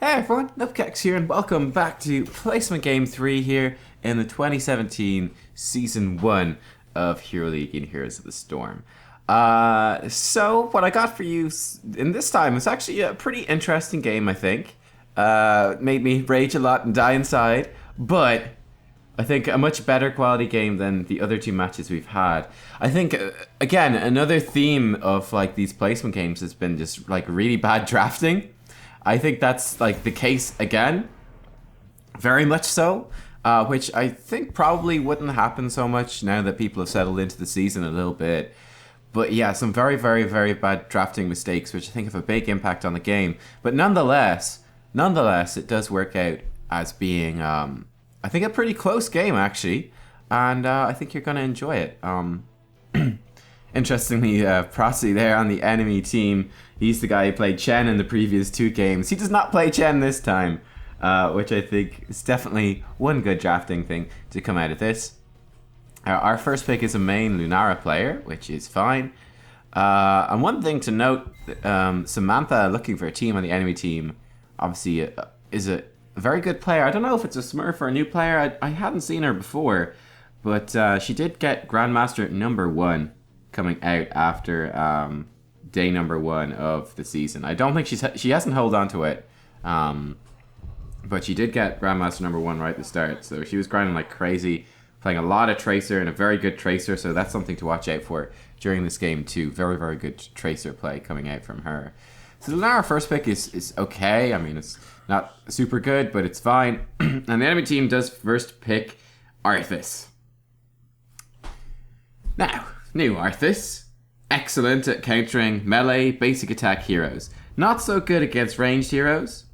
Hey everyone, Nubkeks here and welcome back to Placement Game 3 here in the 2017 Season 1 of Hero League in Heroes of the Storm. So what I got for you in this time is actually a pretty interesting game, I think. Made me rage a lot and die inside, but I think a much better quality game than the other two matches we've had. I think, again, another theme of like these placement games has been just like really bad drafting. I think that's like the case again, very much so, which I think probably wouldn't happen so much now that people have settled into the season a little bit. But yeah, some very, very, very bad drafting mistakes, which I think have a big impact on the game. But nonetheless, it does work out as being, I think, a pretty close game actually, and I think you're gonna enjoy it. Interestingly, Prosy there on the enemy team, he's the guy who played Chen in the previous two games. He does not play Chen this time, which I think is definitely one good drafting thing to come out of this. Our first pick is a main Lunara player, which is fine. And one thing to note, Samantha looking for a team on the enemy team, obviously is a very good player. I don't know if it's a Smurf or a new player. I hadn't seen her before, but she did get Grandmaster #1 coming out after day #1 of the season. I don't think she hasn't held on to it, but she did get Grandmaster #1 right at the start. So she was grinding like crazy, playing a lot of Tracer and a very good Tracer. So that's something to watch out for during this game too. Very, very good Tracer play coming out from her. So the Lunara first pick is okay. I mean, it's not super good, but it's fine. And the enemy team does first pick Arthas. Now, new Arthas. Excellent at countering melee, basic attack heroes. Not so good against ranged heroes.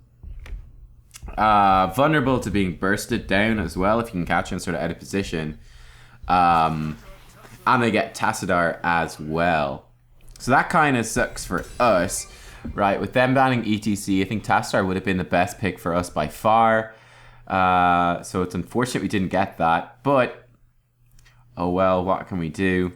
Vulnerable to being bursted down as well if you can catch them sort of out of position. And they get Tassadar as well. So that kind of sucks for us. Right, with them banning ETC, I think Tassadar would have been the best pick for us by far. So it's unfortunate we didn't get that. But, oh well, what can we do?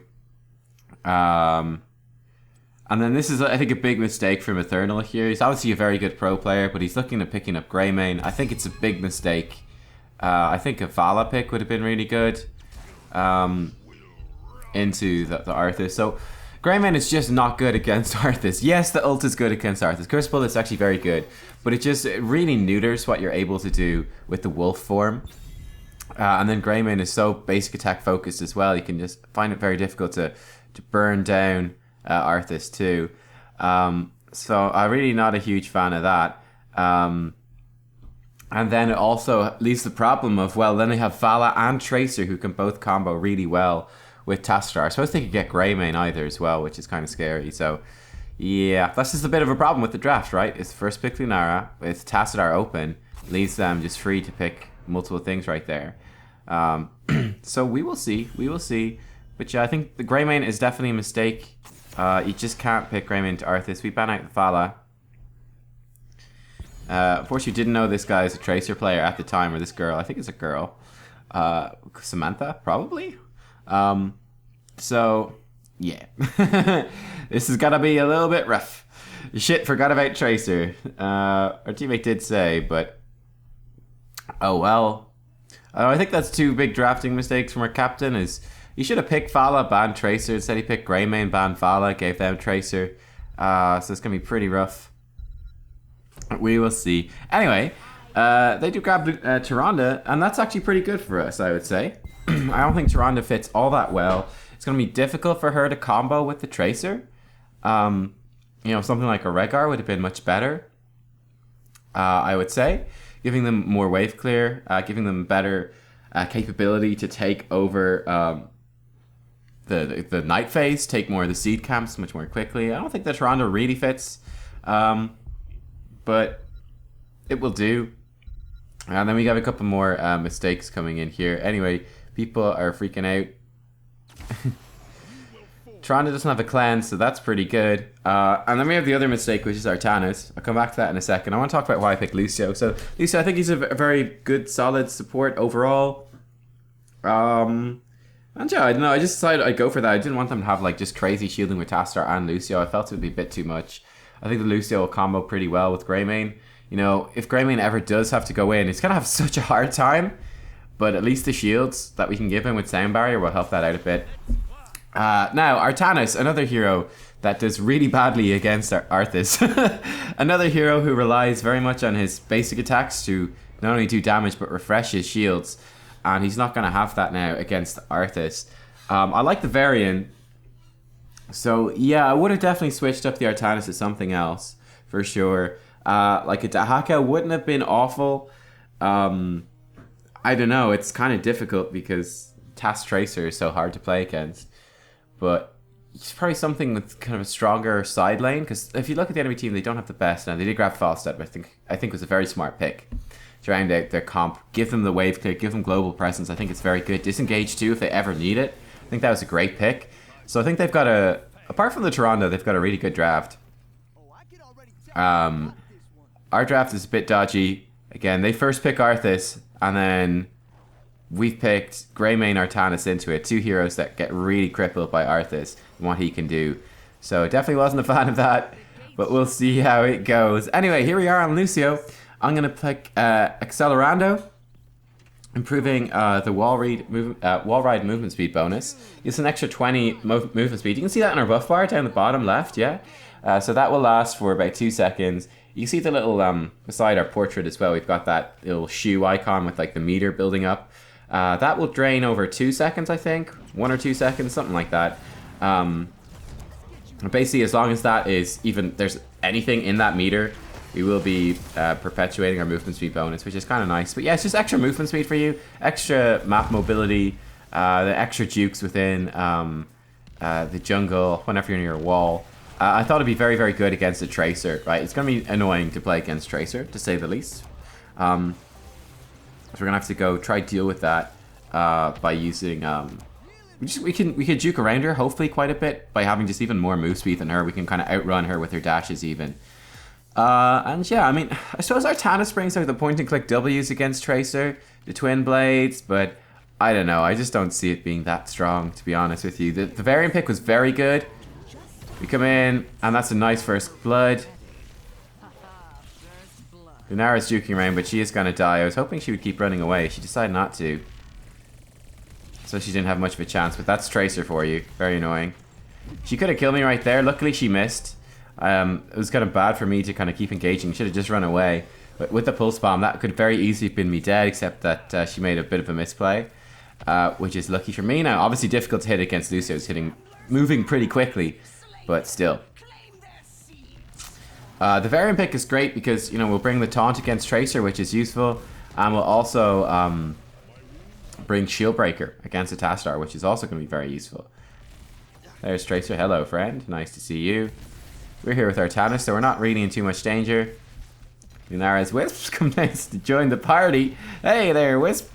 And then this is, I think, a big mistake from Eternal here. He's obviously a very good pro player, but he's looking at picking up Greymane. I think it's a big mistake. I think a Vala pick would have been really good into the Arthas. So Greymane is just not good against Arthas. Yes, the ult is good against Arthas. Curse Bullet is actually very good, but it really neuters what you're able to do with the wolf form. And then Greymane is so basic attack focused as well. You can just find it very difficult to burn down Arthas too. So I'm really not a huge fan of that. And then it also leaves the problem of, well, then they have Vala and Tracer who can both combo really well with Tassadar. I suppose they could get Greymane either as well, which is kind of scary. So yeah, that's just a bit of a problem with the draft, right? It's first pick Lunara with Tassadar open, leaves them just free to pick multiple things right there. So we will see. But yeah, I think the Greymane is definitely a mistake. You just can't pick Greymane to Arthas. We ban out the Vala. Of course, you didn't know this guy is a Tracer player at the time, or this girl. I think it's a girl. Samantha, probably? So, yeah. This is gonna be a little bit rough. Shit, forgot about Tracer. Our teammate did say, but... oh well. I think that's two big drafting mistakes from our captain. Is he should have picked Vala, banned Tracer. Instead he picked Greymane, banned Vala, gave them Tracer. So it's gonna be pretty rough. We will see. Anyway, they do grab Tyrande, and that's actually pretty good for us, I would say. I don't think Tyrande fits all that well. It's going to be difficult for her to combo with the Tracer. You know, something like a Rehgar would have been much better, I would say. Giving them more wave clear, giving them better capability to take over the night phase, take more of the seed camps much more quickly. I don't think that Tyrande really fits, but it will do. And then we got a couple more mistakes coming in here. Anyway, people are freaking out. Tyrande doesn't have a cleanse, so that's pretty good. And then we have the other mistake, which is Artanis. I'll come back to that in a second. I want to talk about why I picked Lucio. So Lucio, I think he's a very good, solid support overall. And yeah, I don't know. I just decided I'd go for that. I didn't want them to have like just crazy shielding with Tassadar and Lucio. I felt it would be a bit too much. I think the Lucio will combo pretty well with Greymane. You know, if Greymane ever does have to go in, he's going to have such a hard time. But at least the shields that we can give him with Sound Barrier will help that out a bit. Now, Artanis, another hero that does really badly against Arthas. Another hero who relies very much on his basic attacks to not only do damage but refresh his shields. And he's not going to have that now against Arthas. I like the Varian. So, yeah, I would have definitely switched up the Artanis to something else, for sure. Like a Dahaka wouldn't have been awful. I don't know, it's kind of difficult because Task Tracer is so hard to play against. But it's probably something with kind of a stronger side lane, because if you look at the enemy team, they don't have the best. Now, they did grab Falstad, but I think it was a very smart pick to round out their comp. Give them the wave clear, give them global presence. I think it's very good. Disengage too if they ever need it. I think that was a great pick. So I think they've got apart from the Toronto, they've got a really good draft. Our draft is a bit dodgy. Again, they first pick Arthas, and then we've picked Greymane Artanis into it. Two heroes that get really crippled by Arthas and what he can do. So definitely wasn't a fan of that, but we'll see how it goes. Anyway, here we are on Lucio. I'm going to pick Accelerando, improving the wall ride movement speed bonus. It's an extra 20 movement speed. You can see that in our buff bar down the bottom left, yeah? So that will last for about 2 seconds. You can see the little, beside our portrait as well, we've got that little shoe icon with like the meter building up. That will drain over 2 seconds, I think. 1 or 2 seconds, something like that. Basically, as long as that is there's anything in that meter, we will be perpetuating our movement speed bonus, which is kind of nice. But yeah, it's just extra movement speed for you, extra map mobility, the extra jukes within the jungle whenever you're near a wall. I thought it'd be very, very good against a Tracer, right? It's going to be annoying to play against Tracer, to say the least. So we're going to have to go try to deal with that by using... we could juke around her, hopefully, quite a bit by having just even more move speed than her. We can kind of outrun her with her dashes, even. And yeah, I mean, I suppose Artanis brings out the point-and-click W's against Tracer, the Twin Blades, but I don't know. I just don't see it being that strong, to be honest with you. The Varian pick was very good. We come in, and that's a nice first blood. Lunara's juking around, but she is going to die. I was hoping she would keep running away. She decided not to. So she didn't have much of a chance, but that's Tracer for you. Very annoying. She could have killed me right there. Luckily, she missed. It was kind of bad for me to kind of keep engaging. Should have just run away. But with the pulse bomb, that could very easily have been me dead, except that she made a bit of a misplay, which is lucky for me. Now, obviously difficult to hit against Lucio. It's moving pretty quickly. But still. The Varian pick is great because, you know, we'll bring the taunt against Tracer, which is useful. And we'll also bring Shield Breaker against a Tastar, which is also going to be very useful. There's Tracer. Hello, friend. Nice to see you. We're here with Artanis, so we're not really in too much danger. Lunara's Wisps come nice to join the party. Hey there, Wisp.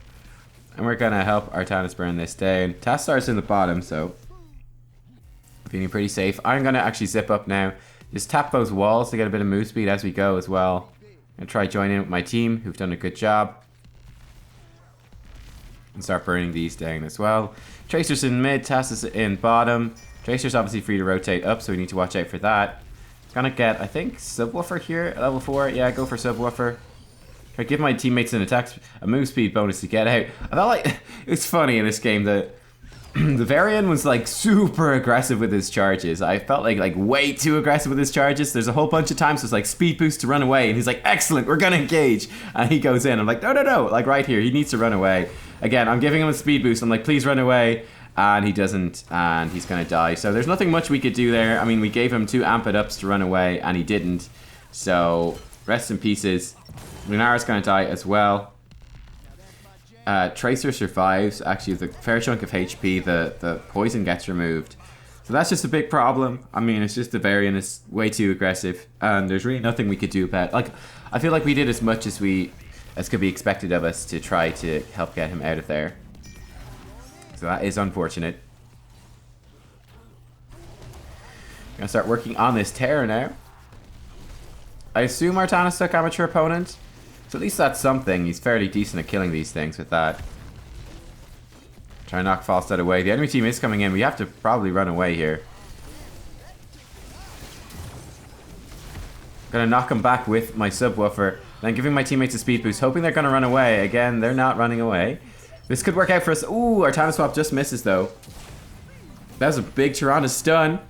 And we're going to help Artanis burn this down. Tastar's in the bottom, so... feeling pretty safe. I'm going to actually zip up now. Just tap those walls to get a bit of move speed as we go as well. And try joining in with my team, who've done a good job. And start burning these down as well. Tracer's in mid, Tass is in bottom. Tracer's obviously free to rotate up, so we need to watch out for that. Gonna get, I think, Subwoofer here at level 4. Yeah, go for Subwoofer. Try to give my teammates a move speed bonus to get out. I felt like it's funny in this game that the Varian was like super aggressive with his charges. I felt like way too aggressive with his charges. There's a whole bunch of times it's like speed boost to run away, and he's like, excellent, we're gonna engage. And he goes in. I'm like, no, like right here, he needs to run away. Again, I'm giving him a speed boost. I'm like, please run away. And he doesn't, and he's gonna die. So there's nothing much we could do there. I mean, we gave him 2 amp it ups to run away, and he didn't. So rest in pieces. Lunara's gonna die as well. Tracer survives. Actually, with a fair chunk of HP, the poison gets removed. So that's just a big problem. I mean, it's just the Varian is way too aggressive, and there's really nothing we could do about it. Like, I feel like we did as much as could be expected of us to try to help get him out of there. So that is unfortunate. Gonna start working on this Terror now. I assume Artanis took Amateur Opponent. So at least that's something. He's fairly decent at killing these things with that. Try and knock Falstad away. The enemy team is coming in. We have to probably run away here. Gonna knock him back with my Subwoofer. Then giving my teammates a speed boost, hoping they're going to run away. Again, they're not running away. This could work out for us. Ooh, our Tana swap just misses though. That was a big Tirana stun.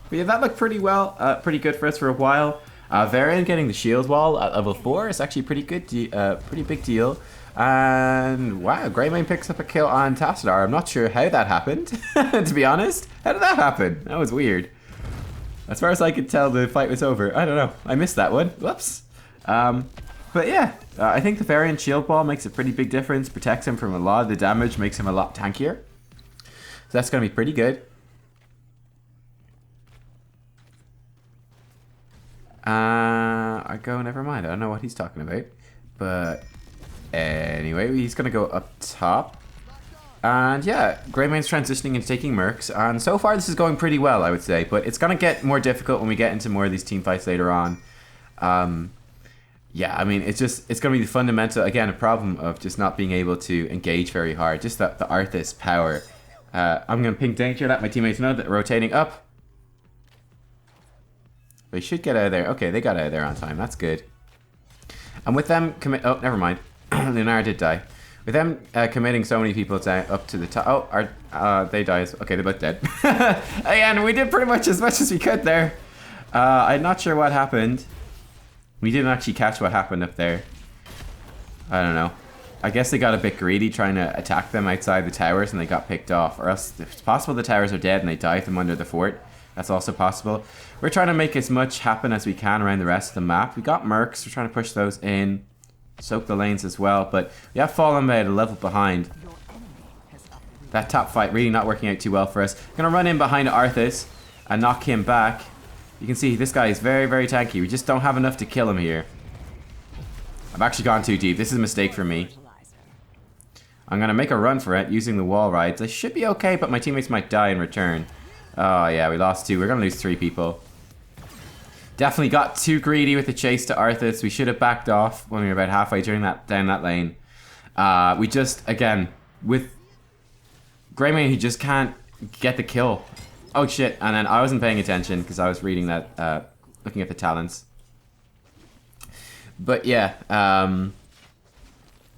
But yeah, that looked pretty well, pretty good for us for a while. Varian getting the shield wall at level 4 is actually pretty good, pretty big deal. And wow, Greymane picks up a kill on Tassadar. I'm not sure how that happened, to be honest. How did that happen? That was weird. As far as I could tell, the fight was over. I don't know. I missed that one. Whoops. But yeah, I think the Varian shield wall makes a pretty big difference. Protects him from a lot of the damage, makes him a lot tankier. So that's going to be pretty good. I go, never mind. I don't know what he's talking about. But anyway, he's going to go up top. And yeah, Greymane's transitioning into taking mercs. And so far, this is going pretty well, I would say. But it's going to get more difficult when we get into more of these team fights later on. Yeah, I mean, it's going to be the fundamental, again, a problem of just not being able to engage very hard. Just the Arthas power. I'm going to ping danger, let my teammates know that they're rotating up. They should get out of there. Okay, they got out of there on time. That's good. And with them oh, never mind. Lunar did die. With them committing so many people down up to the top. Oh, they died. Okay, they're both dead. And we did pretty much as we could there. I'm not sure what happened. We didn't actually catch what happened up there. I don't know. I guess they got a bit greedy trying to attack them outside the towers and they got picked off. Or else it's possible the towers are dead and they dive them under the fort. That's also possible. We're trying to make as much happen as we can around the rest of the map. We got mercs. We're trying to push those in. Soak the lanes as well. But we have fallen by a level behind. That top fight really not working out too well for us. Gonna run in behind Arthas and knock him back. You can see this guy is very, very tanky. We just don't have enough to kill him here. I've actually gone too deep. This is a mistake for me. I'm gonna make a run for it using the wall rides. I should be okay, but my teammates might die in return. Oh yeah, we lost 2. We're gonna lose 3 people. Definitely got too greedy with the chase to Arthas. We should have backed off when we were about halfway down that lane. We just, again, with Greymane, he just can't get the kill. Oh shit, and then I wasn't paying attention because I was reading that, looking at the talents. But yeah,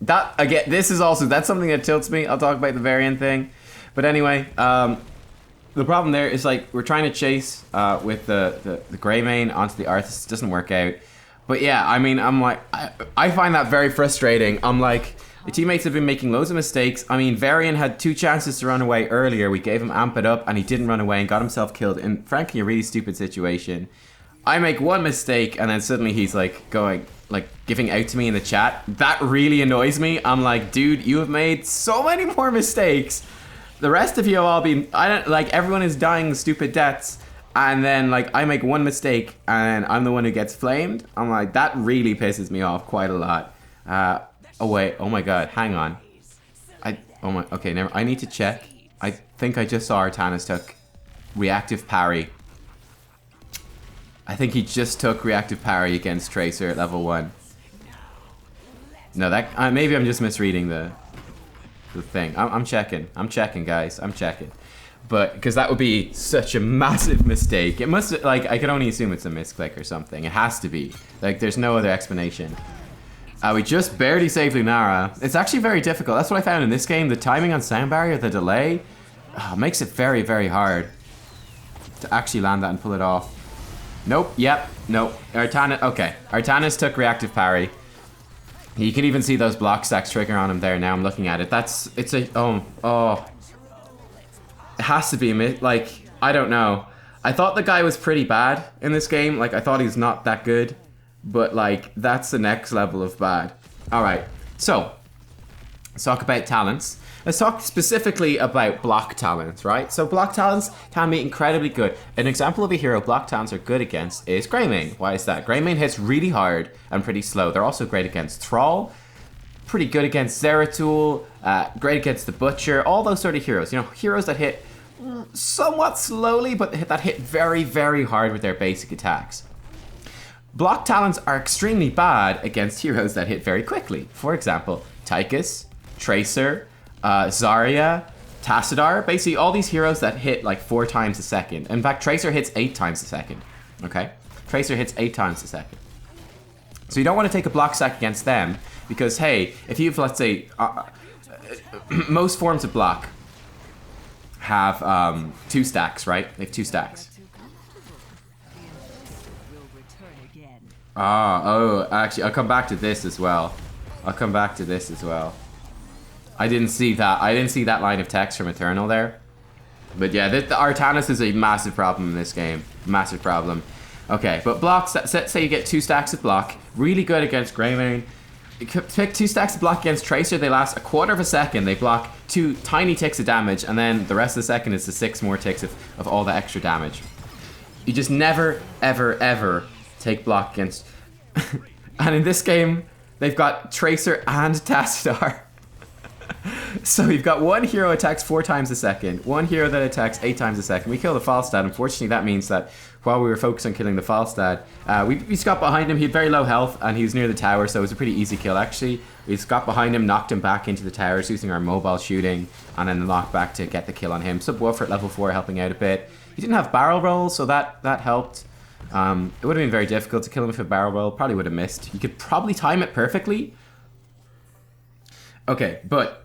that, again, this is also, that's something that tilts me. I'll talk about the Varian thing. But anyway, the problem there is, like, we're trying to chase with the Greymane onto the Arthas. It doesn't work out. But yeah, I mean, I'm like, I find that very frustrating. I'm like, the teammates have been making loads of mistakes. I mean, Varian had 2 chances to run away earlier. We gave him amp it up and he didn't run away and got himself killed in, frankly, a really stupid situation. I make one mistake and then suddenly he's like giving out to me in the chat. That really annoys me. I'm like, dude, you have made so many more mistakes. The rest of you have all been, everyone is dying stupid deaths. And then, like, I make one mistake and I'm the one who gets flamed. I'm like, that really pisses me off quite a lot. Oh, wait. Oh, my God. Hang on. Okay, I need to check. I think I just saw Artanis took reactive parry. I think he just took reactive parry against Tracer at level 1. No, that, maybe I'm just misreading the thing. I'm checking, guys. I'm checking. But, because that would be such a massive mistake. It must, like, I can only assume it's a misclick or something. It has to be. Like, there's no other explanation. We just barely saved Lunara. It's actually very difficult. That's what I found in this game. The timing on sound barrier, the delay, makes it very, very hard to actually land that and pull it off. Nope, yep, nope. Artanis took reactive parry. You can even see those block stacks trigger on him there. Now I'm looking at it. It has to be, like, I don't know. I thought the guy was pretty bad in this game. Like, I thought he's not that good. But, like, that's the next level of bad. Alright, so, let's talk about talents. Let's talk specifically about block talents, right? So block talents can be incredibly good. An example of a hero block talents are good against is Greymane. Why is that? Greymane hits really hard and pretty slow. They're also great against Thrall, pretty good against Zeratul, great against the Butcher, all those sort of heroes. You know, heroes that hit somewhat slowly, but that hit very, very hard with their basic attacks. Block talents are extremely bad against heroes that hit very quickly. For example, Tychus, Tracer, Zarya, Tassadar, basically all these heroes that hit like 4 times a second. In fact, Tracer hits 8 times a second, okay? Tracer hits 8 times a second. So you don't want to take a block stack against them, because hey, if you've, let's say, most forms of block have 2 stacks, right? They have 2 stacks. Oh, actually, I'll come back to this as well. I didn't see that line of text from Eternal there. But yeah, the Artanis is a massive problem in this game. Massive problem. Okay, but blocks, say you get 2 stacks of block. Really good against Greymane. Pick 2 stacks of block against Tracer, they last a quarter of a second. They block 2 tiny ticks of damage, and then the rest of the second is the 6 more ticks of all the extra damage. You just never, ever, ever take block against... And in this game, they've got Tracer and Tastar. So we've got one hero attacks 4 times a second, one hero that attacks 8 times a second. We kill the Falstad. Unfortunately, that means that while we were focused on killing the Falstad, we just got behind him. He had very low health, and he was near the tower, so it was a pretty easy kill, actually. We just got behind him, knocked him back into the towers using our mobile shooting, and then the knockback to get the kill on him. Subwoofer at level 4 helping out a bit. He didn't have barrel roll, so that helped. It would have been very difficult to kill him with a barrel roll. Probably would have missed. You could probably time it perfectly. Okay, but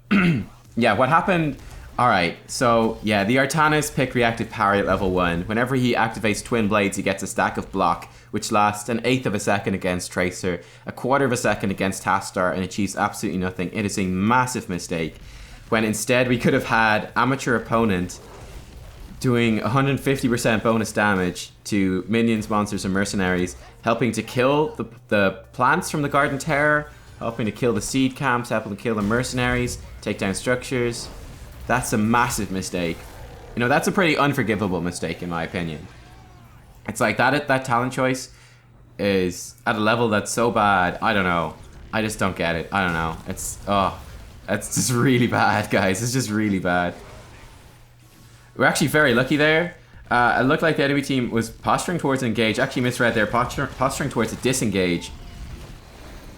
yeah, what happened? Alright, so yeah, the Artanis picked reactive parry at level 1. Whenever he activates Twin Blades, he gets a stack of block, which lasts an 1/8 of a second against Tracer, a 1/4 of a second against Tastar, and achieves absolutely nothing. It is a massive mistake. When instead we could have had Amateur Opponent doing 150% bonus damage to minions, monsters, and mercenaries, helping to kill the plants from the Garden Terror, helping to kill the seed camps, helping to kill the mercenaries, take down structures. That's a massive mistake. You know, that's a pretty unforgivable mistake in my opinion. It's like that talent choice is at a level that's so bad. I don't know. I just don't get it. I don't know. It's just really bad, guys. It's just really bad. We're actually very lucky there. It looked like the enemy team was posturing towards an engage. Actually misread there, posturing towards a disengage.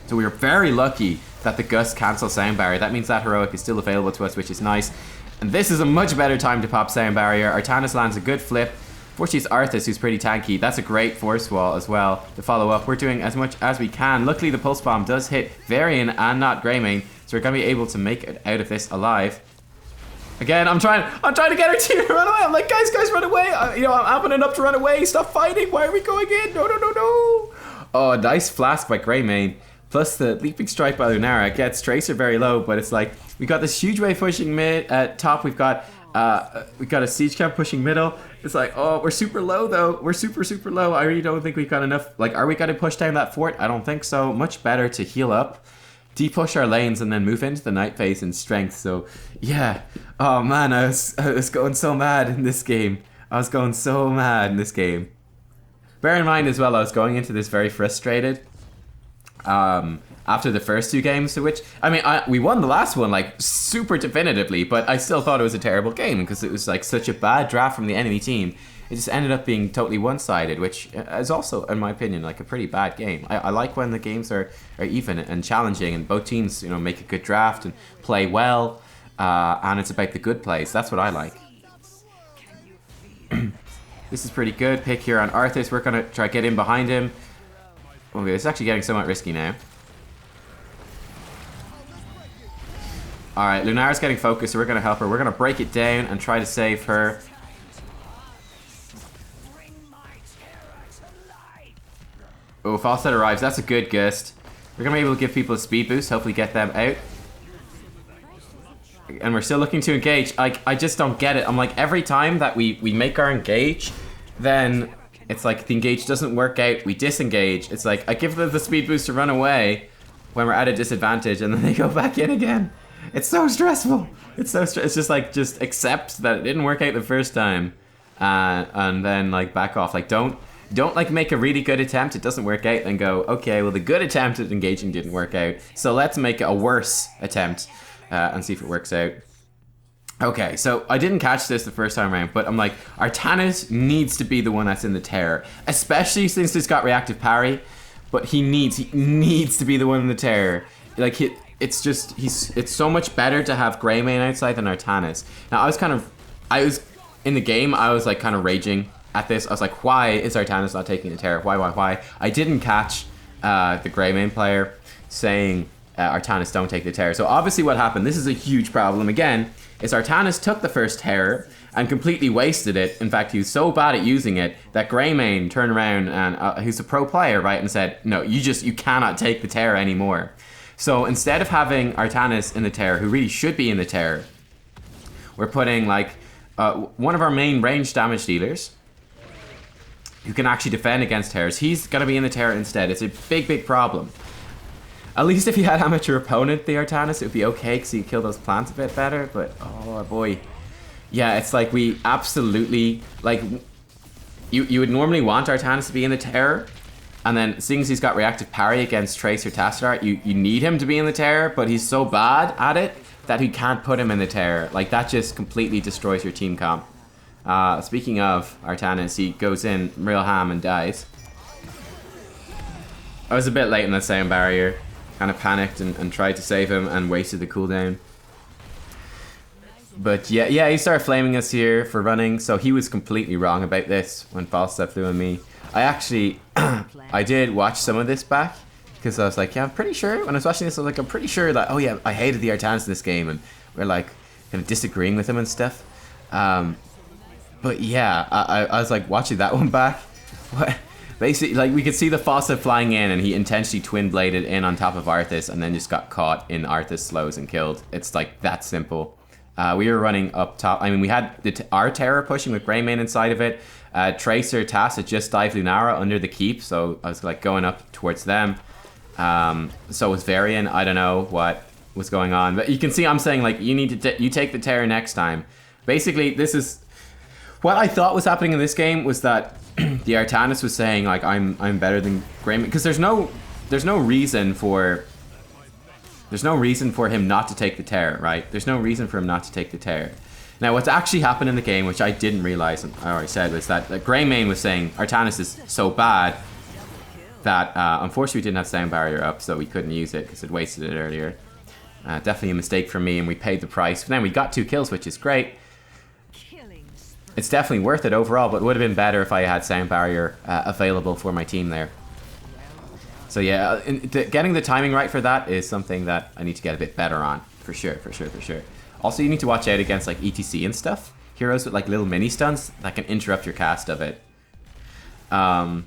So we were very lucky that the Gust cancels Sound Barrier. That means that heroic is still available to us, which is nice. And this is a much better time to pop Sound Barrier. Artanis lands a good flip. Fortunately, it's Arthas who's pretty tanky. That's a great force wall as well to follow up. We're doing as much as we can. Luckily, the Pulse Bomb does hit Varian and not Greymane, so we're going to be able to make it out of this alive. Again, I'm trying to get our team to run away. I'm like, guys, run away. I'm amping enough to run away. Stop fighting. Why are we going in? No. Oh, nice flask by Greymane. Plus the Leaping Strike by Lunara gets Tracer very low, but it's like we got this huge wave pushing mid at top. We've got a siege camp pushing middle. It's like, oh, we're super low though. We're super low. I really don't think we've got enough. Like, are we gonna push down that fort? I don't think so. Much better to heal up, de-push our lanes, and then move into the night phase in strength. So yeah. Oh man, I was going so mad in this game. Bear in mind as well, I was going into this very frustrated. After the first 2 games, which, I mean, we won the last one, like, super definitively, but I still thought it was a terrible game, because it was, like, such a bad draft from the enemy team. It just ended up being totally one-sided, which is also, in my opinion, like, a pretty bad game. I like when the games are even and challenging, and both teams, make a good draft and play well, and it's about the good plays. That's what I like. This is pretty good. Pick here on Arthas. We're going to try to get in behind him. Okay, it's actually getting somewhat risky now. Alright, Lunara's getting focused, so we're going to help her. We're going to break it down and try to save her. Oh, Falstad arrives. That's a good gust. We're going to be able to give people a speed boost, hopefully get them out. And we're still looking to engage. I just don't get it. I'm like, every time that we make our engage, then it's like the engage doesn't work out. We disengage. It's like I give them the speed boost to run away when we're at a disadvantage, and then they go back in again. It's so stressful. It's just like, just accept that it didn't work out the first time, and then like back off. Like don't like make a really good attempt. It doesn't work out, and go, okay, well the good attempt at engaging didn't work out, so let's make a worse attempt and see if it works out. Okay, so I didn't catch this the first time around, but I'm like, Artanis needs to be the one that's in the terror, especially since he's got reactive parry. But he needs to be the one in the terror. Like it's so much better to have Greymane outside than Artanis. Now I was in the game. I was like kind of raging at this. I was like, why is Artanis not taking the terror? Why? I didn't catch the Greymane player, saying Artanis don't take the terror. So obviously what happened, this is a huge problem again, is Artanis took the first terror and completely wasted it. In fact, he was so bad at using it that Greymane turned around and who's a pro player, right, and said, no, you cannot take the terror anymore. So instead of having Artanis in the terror, who really should be in the terror, we're putting like one of our main range damage dealers who can actually defend against terrors. He's going to be in the terror instead. It's a big problem. At least if you had amateur opponent, the Artanis, it would be okay because he'd kill those plants a bit better. But, oh boy. Yeah, it's like we absolutely, like, you would normally want Artanis to be in the terror. And then, seeing as he's got reactive parry against Tracer Tassadar, you need him to be in the terror, but he's so bad at it that he can't put him in the terror. Like, that just completely destroys your team comp. Speaking of Artanis, he goes in real ham and dies. I was a bit late in the sound barrier. Kind of panicked and tried to save him and wasted the cooldown. But yeah, he started flaming us here for running, so he was completely wrong about this when Falstaff flew on me. I actually, I did watch some of this back, because I was like, yeah, I'm pretty sure, when I was watching this, I was like, I'm pretty sure that, oh yeah, I hated the Artanis in this game, and we're like, kind of disagreeing with him and stuff. But yeah, I was like, watching that one back, what? Basically, like, we could see the Falstaff flying in, and he intentionally twin-bladed in on top of Arthas, and then just got caught in Arthas slows and killed. It's like, that simple. We were running up top. I mean, we had our terror pushing with Greymane inside of it. Tracer, Tass had just dived Lunara under the keep, so I was like going up towards them. So was Varian. I don't know what was going on, but you can see I'm saying, like, you need to you take the terror next time. Basically, this is what I thought was happening in this game, was that the Artanis was saying, like, I'm better than Greymane, because there's no reason for him not to take the terror, right? There's no reason for him not to take the terror. Now, what's actually happened in the game, which I didn't realize, and I already said, was that Greymane was saying Artanis is so bad that unfortunately we didn't have sound barrier up, so we couldn't use it because it wasted it earlier. Definitely a mistake for me, and we paid the price. But then we got 2 kills, which is great. It's definitely worth it overall, but it would have been better if I had sound barrier available for my team there. So yeah, getting the timing right for that is something that I need to get a bit better on, for sure. Also, you need to watch out against like ETC and stuff. Heroes with like little mini stuns that can interrupt your cast of it. But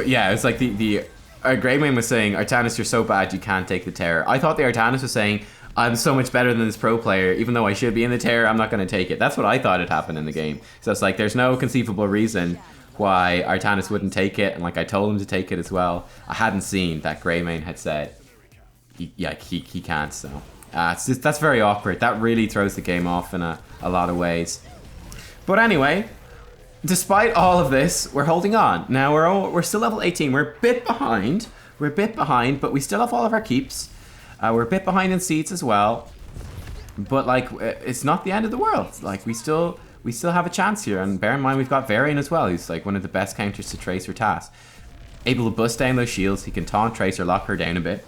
yeah, it's like the Greymane was saying, Artanis, you're so bad you can't take the terror. I thought the Artanis was saying, I'm so much better than this pro player, even though I should be in the terror, I'm not going to take it. That's what I thought had happened in the game. So it's like, there's no conceivable reason why Artanis wouldn't take it, and like I told him to take it as well. I hadn't seen that Greymane had said he can't, so that's very awkward. That really throws the game off in a lot of ways. But anyway, despite all of this, we're holding on. Now we're still level 18. We're a bit behind, but we still have all of our keeps. We're a bit behind in seeds as well, but like, it's not the end of the world. Like, we still have a chance here, and bear in mind we've got Varian as well, who's like one of the best counters to Tracer Tass. Able to bust down those shields, he can taunt Tracer, lock her down a bit.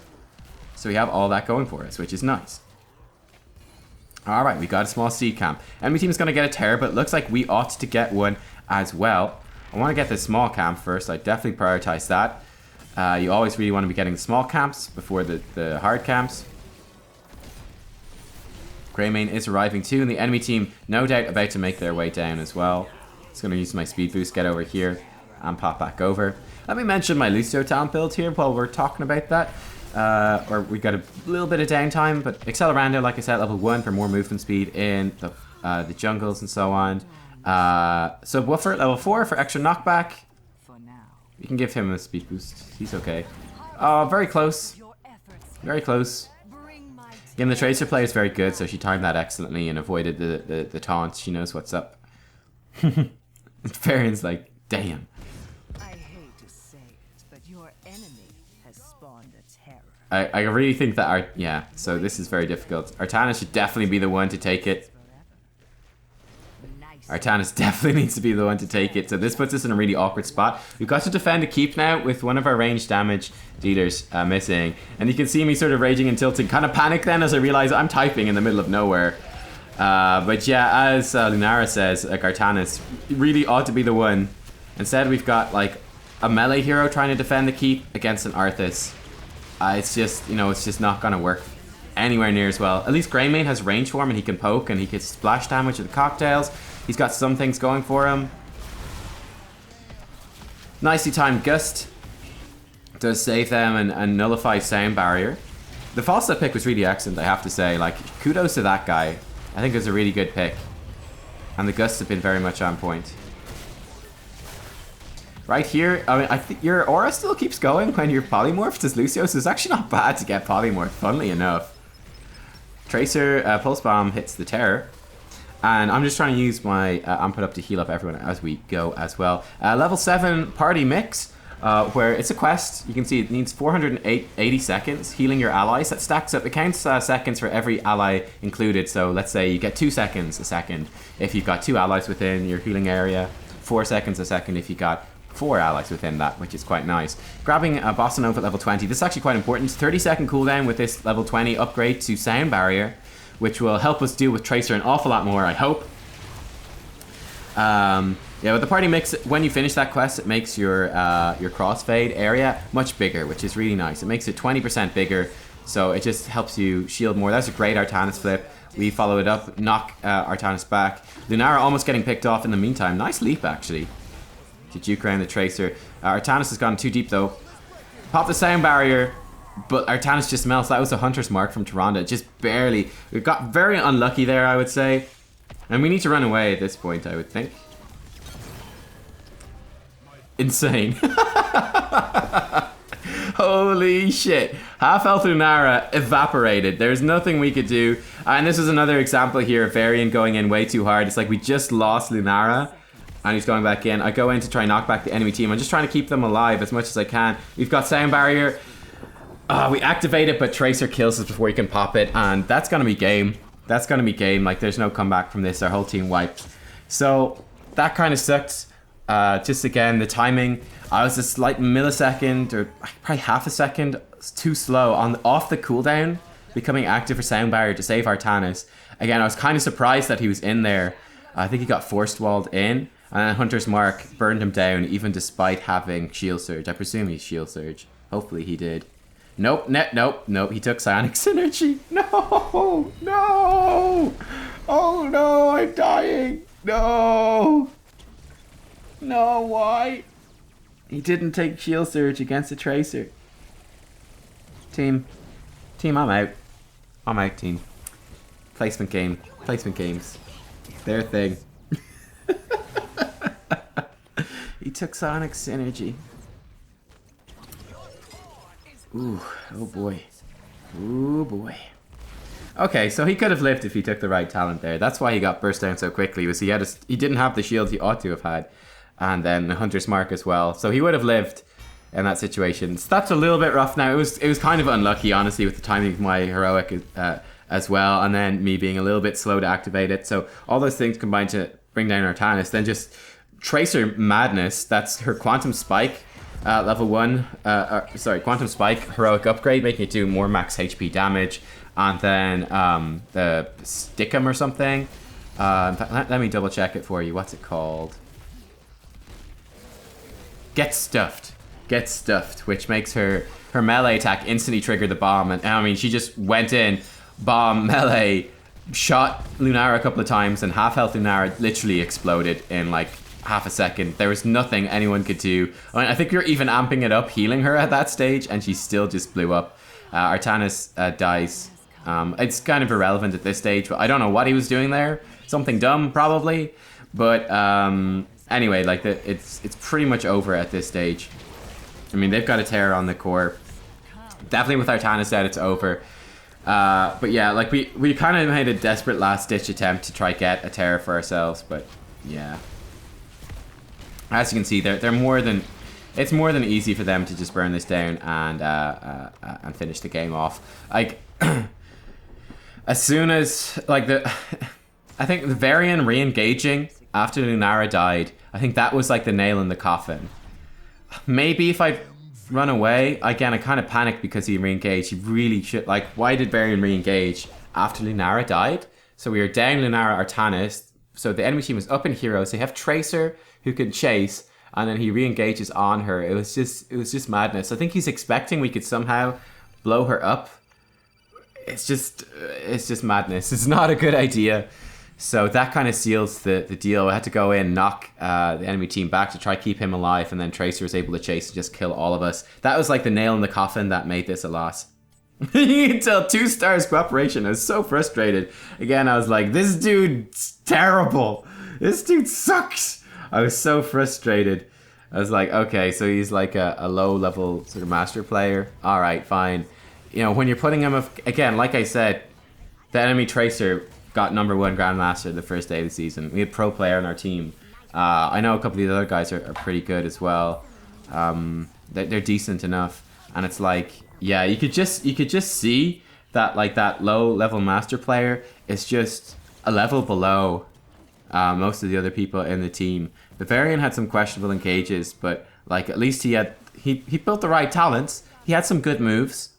So we have all that going for us, which is nice. Alright, we got a small seed camp. Enemy team is going to get a terror, but it looks like we ought to get one as well. I want to get the small camp first. I definitely prioritize that. You always really want to be getting the small camps before the hard camps. Greymane is arriving too, and the enemy team, no doubt, about to make their way down as well. Just going to use my speed boost, get over here, and pop back over. Let me mention my Lucio talent build here while we're talking about that. Or we got a little bit of downtime, but Accelerando, like I said, level 1 for more movement speed in the jungles and so on. So Woofer, level 4 for extra knockback. You can give him a speed boost. He's okay. Oh, very close. Very close. Again, the Tracer play is very good, so she timed that excellently and avoided the taunts. She knows what's up. Varian's like, damn. I hate to say it, but your enemy has spawned a terror. I really think that yeah, so this is very difficult. Artanis should definitely be the one to take it. Artanis definitely needs to be the one to take it. So this puts us in a really awkward spot. We've got to defend a keep now with one of our ranged damage dealers missing. And you can see me sort of raging and tilting. Kind of panic then as I realize I'm typing in the middle of nowhere. But yeah, as Lunara says, like, Artanis really ought to be the one Instead, we've got like a melee hero trying to defend the keep against an Arthas. It's just, you know, it's just not gonna work anywhere near as well. At least Greymane has range for him and he can poke and he gets splash damage with the cocktails. He's got some things going for him. Nicely timed Gust does save them and nullify Sound Barrier. The Falstad pick was really excellent, I have to say. Like, kudos to that guy. I think it was a really good pick. And the Gusts have been very much on point. Right here, I mean, I think your aura still keeps going when you're polymorphed as Lucio, so it's actually not bad to get polymorphed, funnily enough. Tracer Pulse Bomb hits the Terror. And I'm just trying to use my Amped Up to heal up everyone as we go as well. Level 7 Party Mix, where it's a quest. You can see it needs 480 seconds healing your allies. That stacks up. It counts seconds for every ally included. So let's say you get 2 seconds a second if you've got 2 allies within your healing area. 4 seconds a second if you got 4 allies within that, which is quite nice. Grabbing a Bossa Nova at level 20. This is actually quite important. 30-second cooldown with this level 20 upgrade to Sound Barrier, which will help us deal with Tracer an awful lot more, I hope. Yeah, with the Party Mix, when you finish that quest, it makes your crossfade area much bigger, which is really nice. It makes it 20% bigger, so it just helps you shield more. That's a great Artanis flip. We follow it up, knock Artanis back. Lunara almost getting picked off in the meantime. Nice leap, actually, to juke around the Tracer. Artanis has gone too deep, though. Pop the Sound Barrier. But Artanis just melts. That was a Hunter's Mark from Tyrande. Just barely. We got very unlucky there, I would say. And we need to run away at this point, I would think. Insane. Holy shit. Half health Lunara evaporated. There's nothing we could do. And this is another example here of Varian going in way too hard. It's like we just lost Lunara. And he's going back in. I go in to try and knock back the enemy team. I'm just trying to keep them alive as much as I can. We've got Sound Barrier. We activate it, but Tracer kills us before you can pop it, and that's gonna be game. That's gonna be game. Like, there's no comeback from this. Our whole team wiped. So that kind of sucked. Just again, the timing. I was a slight millisecond, or probably half a second, too slow on off the cooldown, becoming active for Sound Barrier to save Artanis. Again, I was kind of surprised that he was in there. I think he got forced walled in, and then Hunter's Mark burned him down, even despite having Shield Surge. I presume he's Shield Surge. Hopefully he did. Nope, nope. He took Psionic Synergy. No, no. Oh no, I'm dying. No. No, why? He didn't take Shield Surge against the Tracer. Team, I'm out. I'm out, team. Placement games. Their thing. He took Sonic Synergy. Ooh, oh boy. Ooh boy. Okay, so he could have lived if he took the right talent there. That's why he got burst down so quickly, was he didn't have the shield he ought to have had. And then Hunter's Mark as well. So he would have lived in that situation. So that's a little bit rough now. It was kind of unlucky, honestly, with the timing of my heroic as well. And then me being a little bit slow to activate it. So all those things combined to bring down Artanis. Then just Tracer Madness. That's her Quantum Spike. Level 1, Quantum Spike, heroic upgrade, making it do more max HP damage. And then the Stickum or something. In fact, let me double check it for you. What's it called? Get Stuffed, which makes her melee attack instantly trigger the bomb. And I mean, she just went in, bomb, melee, shot Lunara a couple of times, and half health Lunara literally exploded in like half a second. There was nothing anyone could do. I mean, I think we were even amping it up, healing her at that stage, and she still just blew up. Artanis dies. It's kind of irrelevant at this stage, but I don't know what he was doing there. Something dumb, probably. But anyway, like it's pretty much over at this stage. I mean, they've got a terror on the core. Definitely with Artanis dead, it's over. But yeah, like we kind of made a desperate last-ditch attempt to try get a terror for ourselves, but yeah. As you can see, they're more than it's more than easy for them to just burn this down and finish the game off. Like as soon as like I think the Varian re-engaging after Lunara died, I think that was like the nail in the coffin. Maybe if I'd run away, again, I kind of panicked because he re-engaged. He really should, like, why did Varian re-engage after Lunara died? So we were down Lunara Artanis, so the enemy team was up in heroes. They have Tracer who can chase, and then he re-engages on her. It was just madness. I think he's expecting we could somehow blow her up. It's just madness. It's not a good idea. So that kind of seals the deal. I had to go in, knock the enemy team back to try keep him alive, and then Tracer was able to chase and just kill all of us. That was like the nail in the coffin that made this a loss. You can tell 2 stars cooperation. I was so frustrated. Again, I was like, this dude's terrible. This dude sucks. I was so frustrated. I was like, okay, so he's like a low level sort of master player. All right, fine. You know, when you're putting him, again, like I said, the enemy Tracer got #1 Grandmaster the first day of the season. We had pro player on our team. I know a couple of the other guys are pretty good as well. They're decent enough, and it's like, yeah, you could just see that like that low level master player is just a level below most of the other people in the team. Bavarian had some questionable engages, but like at least he built the right talents. He had some good moves.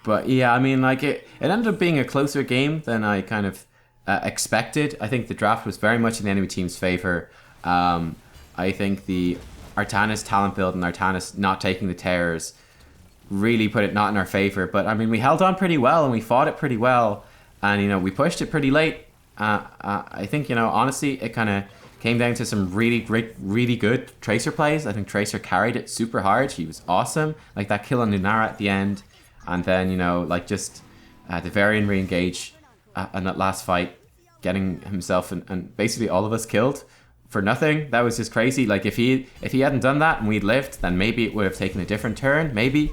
But yeah, I mean, like it ended up being a closer game than I kind of expected. I think the draft was very much in the enemy team's favor. I think the Artanis talent build and Artanis not taking the terrors really put it not in our favor. But I mean, we held on pretty well and we fought it pretty well, and you know, we pushed it pretty late. I think, you know, honestly, it kind of came down to some really good Tracer plays. I think Tracer carried it super hard. She was awesome. Like that kill on Lunara at the end. And then, you know, like just the Varian re-engage in that last fight, getting himself and basically all of us killed for nothing. That was just crazy. Like if he hadn't done that and we'd lived, then maybe it would have taken a different turn, maybe.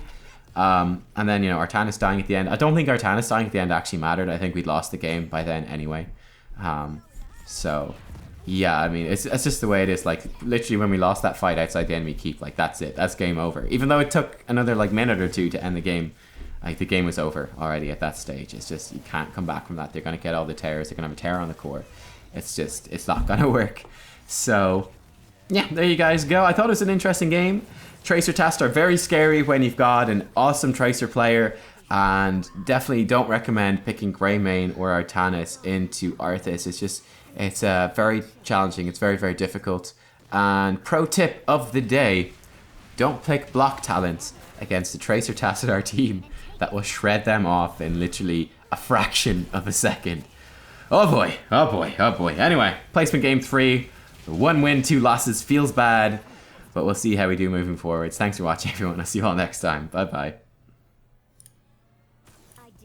And then, you know, Artanis dying at the end. I don't think Artanis dying at the end actually mattered. I think we'd lost the game by then anyway. So, yeah, I mean, it's just the way it is. Like, literally when we lost that fight outside the enemy keep, like, that's it. That's game over. Even though it took another, like, minute or two to end the game. Like, the game was over already at that stage. It's just, you can't come back from that. They're going to get all the terrors. They're going to have a terror on the core. It's just, it's not going to work. So, yeah, there you guys go. I thought it was an interesting game. Tracer tasks are very scary when you've got an awesome Tracer player. And definitely don't recommend picking Greymane or Artanis into Arthas. It's just, it's very challenging. It's very, very difficult. And pro tip of the day, don't pick block talents against the Tracer tasks in our team. That will shred them off in literally a fraction of a second. Oh boy, oh boy, oh boy. Anyway, placement game 3. 1 win, 2 losses. Feels bad, but we'll see how we do moving forwards. Thanks for watching, everyone. I'll see you all next time. Bye-bye.